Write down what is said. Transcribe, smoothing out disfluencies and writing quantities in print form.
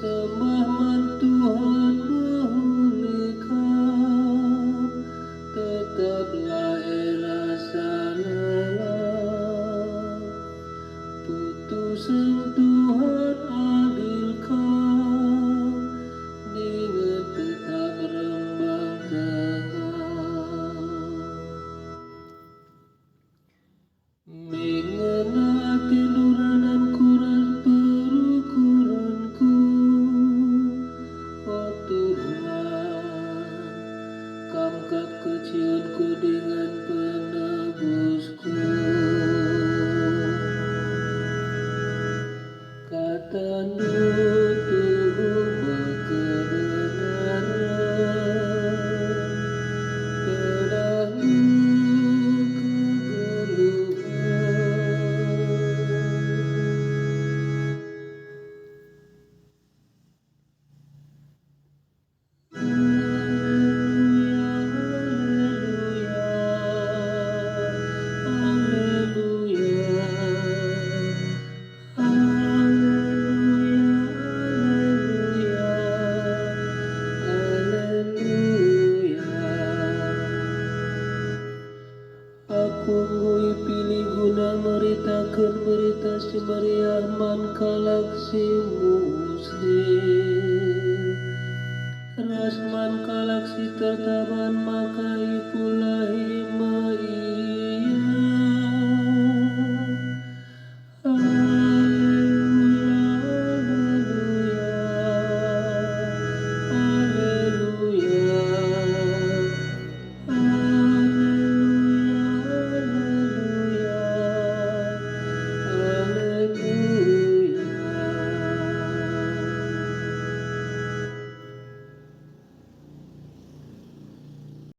Sembah Tuhan memulihkan, tetaplah rasa lelah. Putusan Tuhan adilkan, dengan tetap rembang tengah. Mengenati nuranan kuras perukuranku, oh Tuhan, kamkat kecilku dengan penebusku. Kata nutuhmu kebenaran, pedahmu aku ngui pilih guna meritakan berita si meriah mankalak si muslim. Rasman kalak si tertaba